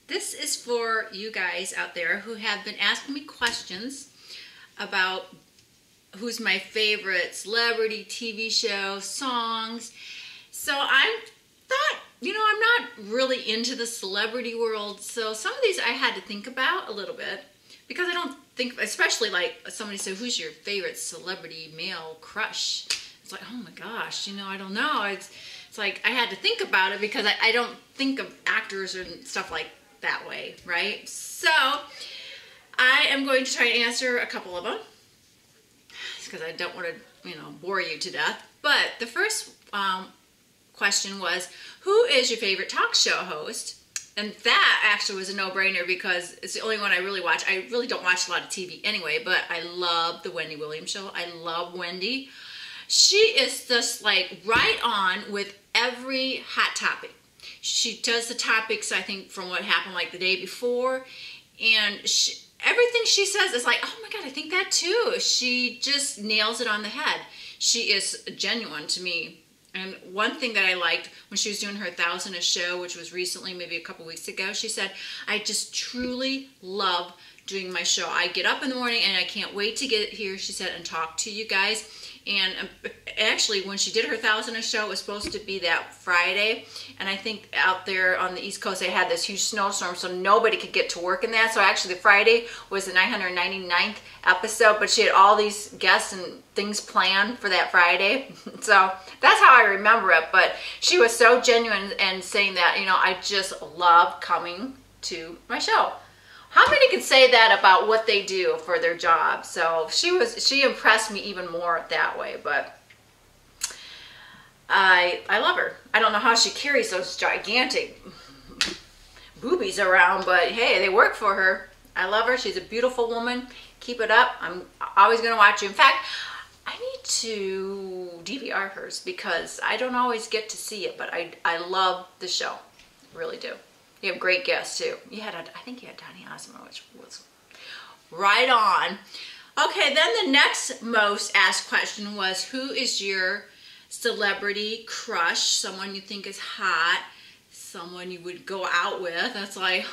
This is for you guys out there who have been asking me questions about who's my favorite celebrity, TV show, songs. So I thought, I'm not really into the celebrity world, so some of these I had to think about a little bit, because I don't think, especially like somebody said, who's your favorite celebrity male crush? It's like, oh my gosh, I don't know. It's like I had to think about it, because I don't think of actors and stuff like that way, right? So I am going to try and answer a couple of them, because I don't want to, bore you to death. But the first question was, who is your favorite talk show host? And that actually was a no-brainer, because it's the only one I really watch. I really don't watch a lot of TV anyway, but I love the Wendy Williams show. I love Wendy. She is just like right on with every hot topic. She does the topics, I think, from what happened like the day before, and everything she says is like, oh my God, I think that too. She just nails it on the head. She is genuine to me. And one thing that I liked when she was doing her 1,000th show, which was recently, maybe a couple weeks ago, she said, I just truly love doing my show. I get up in the morning and I can't wait to get here, she said, and talk to you guys. And actually, when she did her 1,000th show, it was supposed to be that Friday. And I think out there on the East Coast, they had this huge snowstorm, so nobody could get to work in that. So actually, the Friday was the 999th episode, but she had all these guests and things planned for that Friday. So that's how I remember it. But she was so genuine and saying that, I just love coming to my show. How many can say that about what they do for their job? So she impressed me even more that way, but I love her. I don't know how she carries those gigantic boobies around, but hey, they work for her. I love her. She's a beautiful woman. Keep it up. I'm always going to watch you. In fact, I need to DVR hers, because I don't always get to see it, but I love the show. Really do. You have great guests too. I think you had Donny Osmond, which was right on. Okay, then the next most asked question was, who is your celebrity crush? Someone you think is hot, someone you would go out with. That's like,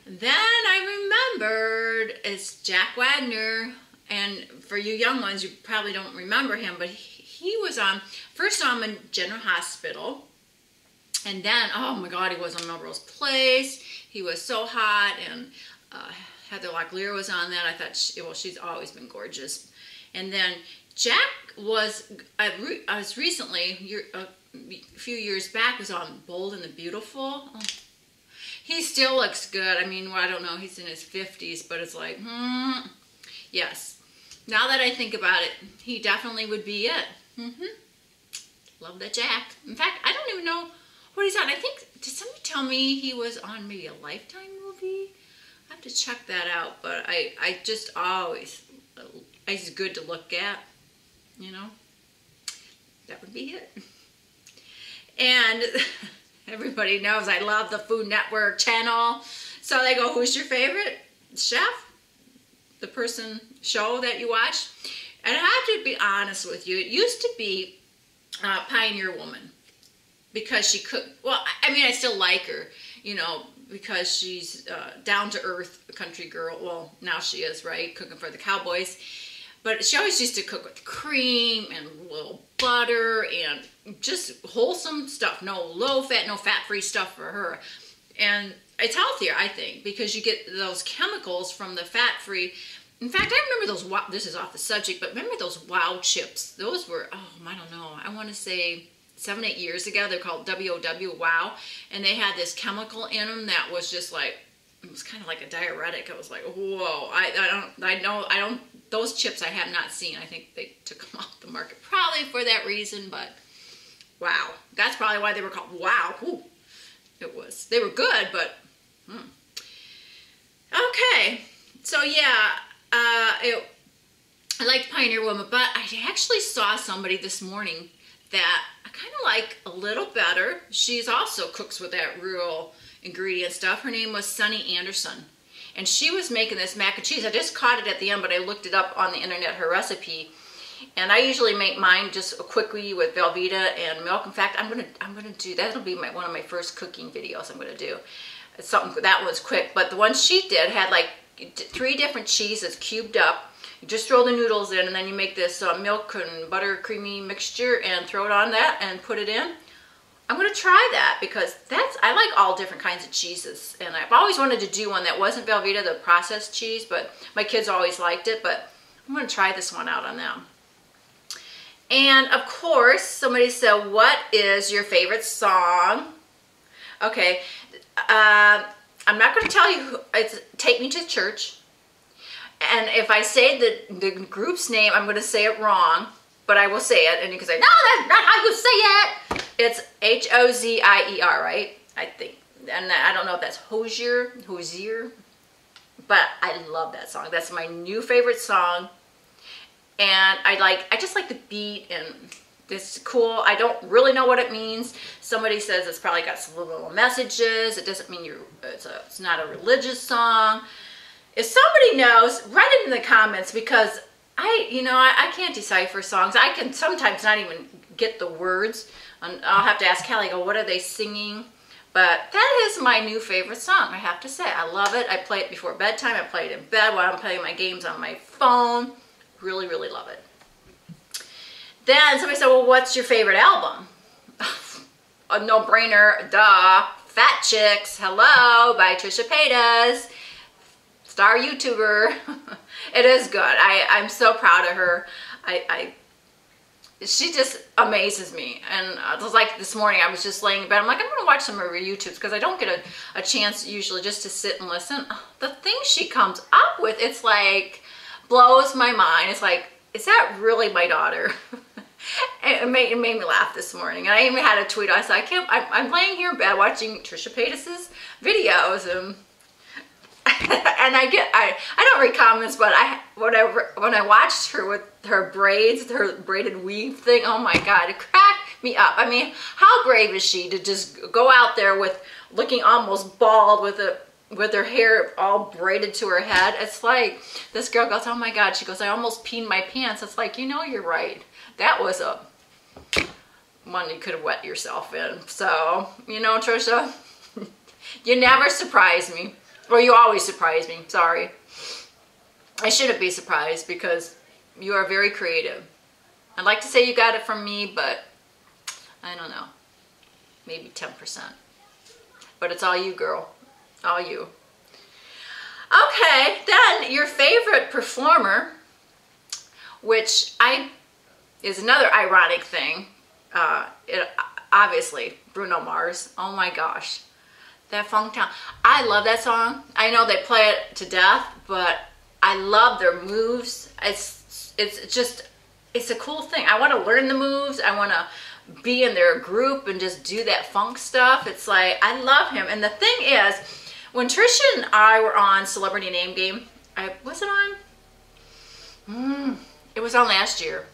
then I remembered it's Jack Wagner. And for you young ones, you probably don't remember him, but he was on, first saw him in General Hospital. And then, oh my God, he was on Melrose Place. He was so hot, and Heather Locklear was on that. I thought, she's always been gorgeous. And then Jack was, I was recently, a few years back, was on Bold and the Beautiful. Oh, he still looks good. I mean, I don't know, he's in his 50s, but it's like, yes. Now that I think about it, he definitely would be it. Love that Jack. In fact, I don't even know what he's on. I think, did somebody tell me he was on maybe a Lifetime movie? I have to check that out, but I just always, he's good to look at, That would be it. And everybody knows I love the Food Network channel. So they go, who's your favorite chef? The show that you watch? And I have to be honest with you, it used to be Pioneer Woman. Because she cooked, well, I mean, I still like her, because she's down-to-earth country girl. Well, now she is, right, cooking for the Cowboys. But she always used to cook with cream and a little butter and just wholesome stuff. No low-fat, no fat-free stuff for her. And it's healthier, I think, because you get those chemicals from the fat-free. In fact, I remember those, this is off the subject, but remember those Wow chips? Those were, oh, I don't know, I want to say 7, 8 years ago. They're called WOW, Wow, and they had this chemical in them that was just like, it was kind of like a diuretic. I was like, whoa, I don't, those chips I have not seen. I think they took them off the market probably for that reason, but wow, that's probably why they were called Wow. Ooh, they were good, but okay, so yeah, I liked Pioneer Woman, but I actually saw somebody this morning that I kind of like a little better. She's also cooks with that real ingredient stuff. Her name was Sunny Anderson. And she was making this mac and cheese. I just caught it at the end, but I looked it up on the internet, her recipe. And I usually make mine just quickly with Velveeta and milk. In fact, I'm gonna do that. That'll be one of my first cooking videos I'm gonna do. It's something that was quick, but the one she did had like 3 different cheeses cubed up. You just throw the noodles in, and then you make this milk and butter creamy mixture and throw it on that and put it in. I'm gonna try that because I like all different kinds of cheeses, and I've always wanted to do one that wasn't Velveeta, the processed cheese, but my kids always liked it, but I'm gonna try this one out on them. And of course, somebody said, what is your favorite song? Okay, I'm not gonna tell you, it's Take Me to Church. And if I say the group's name, I'm gonna say it wrong, but I will say it, and you can say, no, that's not how you say it. It's Hozier, right? I think, and I don't know if that's Hozier, but I love that song. That's my new favorite song, and I just like the beat, and it's cool. I don't really know what it means. Somebody says it's probably got some little messages. It doesn't mean it's not a religious song. If somebody knows, write it in the comments, because I can't decipher songs. I can sometimes not even get the words. I'll have to ask Callie, what are they singing? But that is my new favorite song, I have to say. I love it. I play it before bedtime. I play it in bed while I'm playing my games on my phone. Really, really love it. Then somebody said, well, what's your favorite album? A no-brainer, duh. Fat Chicks, Hello, by Trisha Paytas. Star YouTuber. It is good. I'm so proud of her. She just amazes me. And it was like this morning, I was just laying in bed. I'm like, I'm going to watch some of her YouTubes because I don't get a chance usually just to sit and listen. The things she comes up with, it's like, blows my mind. It's like, is that really my daughter? It made me laugh this morning. And I even had a tweet. I said, I'm laying here in bed watching Trisha Paytas' videos, and I don't read comments, but when I watched her with her braids, her braided weave thing, oh my God, it cracked me up. I mean, how brave is she to just go out there with looking almost bald with her hair all braided to her head? It's like, this girl goes, oh my God, she goes, I almost peed my pants. It's like, you're right. That was one you could have wet yourself in. So, Trisha, you never surprise me. Well, you always surprise me. Sorry. I shouldn't be surprised because you are very creative. I'd like to say you got it from me, but I don't know. Maybe 10%. But it's all you, girl. All you. Okay, then your favorite performer, which is another ironic thing. Obviously, Bruno Mars. Oh my gosh. That Funk Town. I love that song. I know they play it to death, but I love their moves. It's a cool thing. I want to learn the moves. I want to be in their group and just do that funk stuff. It's like, I love him. And the thing is, when Trisha and I were on Celebrity Name Game, was it on? It was on last year.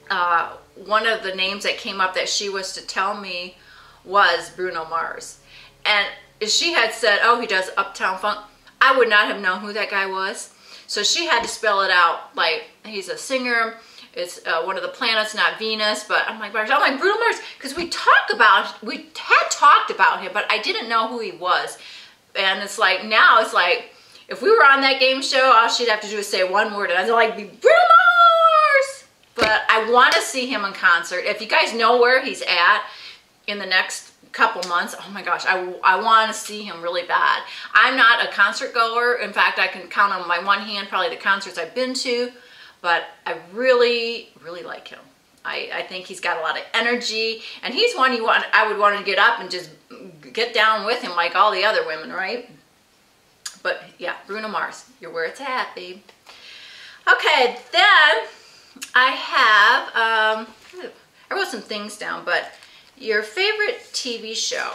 One of the names that came up that she was to tell me was Bruno Mars. And if she had said, oh, he does Uptown Funk, I would not have known who that guy was. So she had to spell it out like he's a singer. It's one of the planets, not Venus. But I'm like, Bruno Mars, because we had talked about him, but I didn't know who he was. And it's like, now it's like, if we were on that game show, all she'd have to do is say one word, and I'd like, be Bruno Mars. But I want to see him in concert. If you guys know where he's at in the next couple months, oh my gosh, I want to see him really bad. I'm not a concert goer. In fact, I can count on my one hand probably the concerts I've been to, but I really, really like him. I think he's got a lot of energy, and he's one I would want to get up and just get down with him like all the other women, right? But yeah, Bruno Mars, you're where it's at, babe. Okay, then I have, I wrote some things down, but your favorite TV show.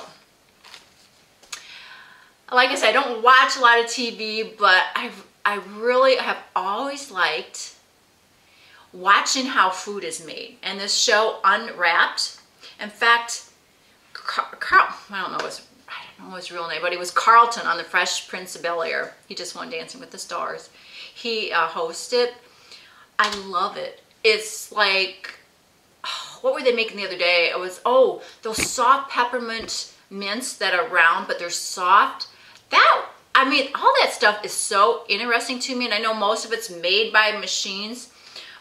Like I said, I don't watch a lot of TV, but I really have always liked watching how food is made. And this show, Unwrapped, in fact, I don't know his real name, but he was Carlton on The Fresh Prince of Bel-Air. He just won Dancing with the Stars. He hosted. I love it. It's like, what were they making the other day? It was, those soft peppermint mints that are round, but they're soft. I mean, all that stuff is so interesting to me, and I know most of it's made by machines,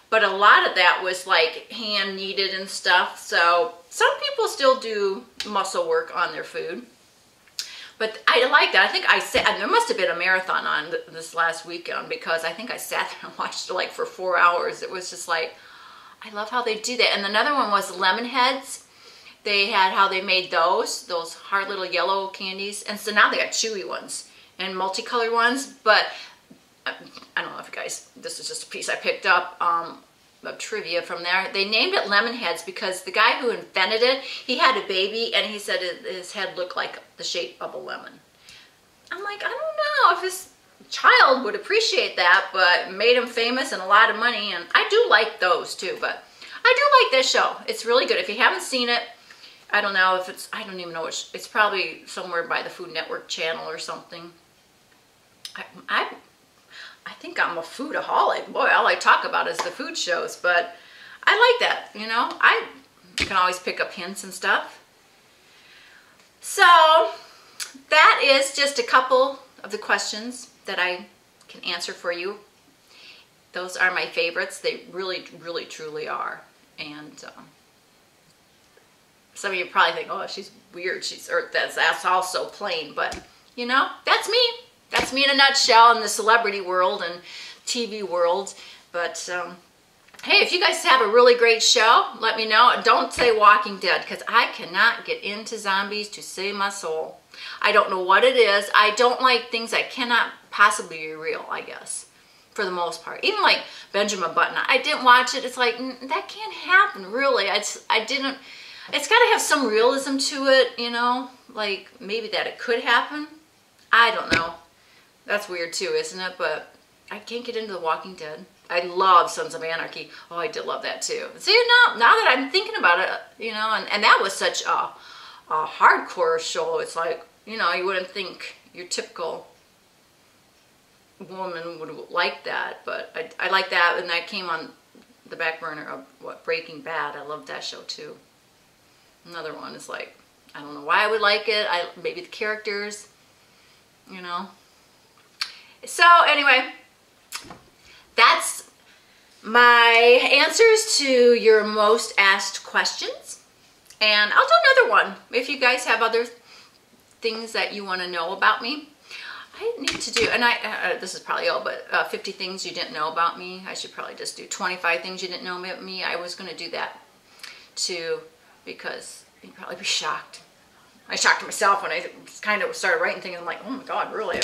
but a lot of that was like hand kneaded and stuff. So some people still do muscle work on their food. But I like that. I think there must have been a marathon on this last weekend, because I think I sat there and watched it like for 4 hours. It was just like, I love how they do that. And another one was lemon heads. They had how they made those hard little yellow candies. And so now they got chewy ones and multicolored ones. But I don't know if you guys, this is just a piece I picked up of trivia from there. They named it lemon heads because the guy who invented it, he had a baby and he said his head looked like the shape of a lemon. I'm like, I don't know if his child would appreciate that, but made him famous and a lot of money. And I do like those too, but I do like this show. It's really good. If you haven't seen it, I don't know if it's, I don't even know which, it's probably somewhere by the Food Network channel or something. I think I'm a foodaholic. Boy, all I talk about is the food shows, but I like that, you know. I can always pick up hints and stuff. So that is just a couple of the questions that I can answer for you. Those are my favorites. They really, really, truly are. And some of you probably think, oh, she's weird. That's all so plain. But, you know, that's me. That's me in a nutshell in the celebrity world and TV world. But, hey, if you guys have a really great show, let me know. Don't say Walking Dead, because I cannot get into zombies to save my soul. I don't know what it is. I don't like things that cannot possibly be real, I guess, for the most part. Even like Benjamin Button. I didn't watch it. It's like, that can't happen, really. It's got to have some realism to it, you know, like maybe that it could happen. I don't know. That's weird too, isn't it? But I can't get into The Walking Dead. I love Sons of Anarchy. Oh, I did love that too. See, now that I'm thinking about it, you know, and that was such a hardcore show. It's like, you know, you wouldn't think your typical woman would like that, but I like that, and that came on the back burner of Breaking Bad. I love that show too. Another one is like, I don't know why I would like it. Maybe the characters, you know. So anyway, that's my answers to your most asked questions. And I'll do another one if you guys have other things that you want to know about me. I need to do, and this is probably all, but 50 things you didn't know about me. I should probably just do 25 things you didn't know about me. I was going to do that too, because you'd probably be shocked. I shocked myself when I kind of started writing things. I'm like, oh my God, really?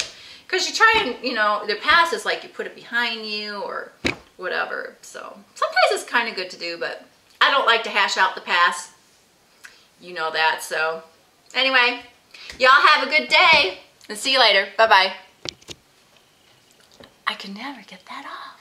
Because you try and, you know, the past is like you put it behind you or whatever. So sometimes it's kind of good to do, but I don't like to hash out the past. You know that. So anyway, y'all have a good day and see you later. Bye-bye. I can never get that off.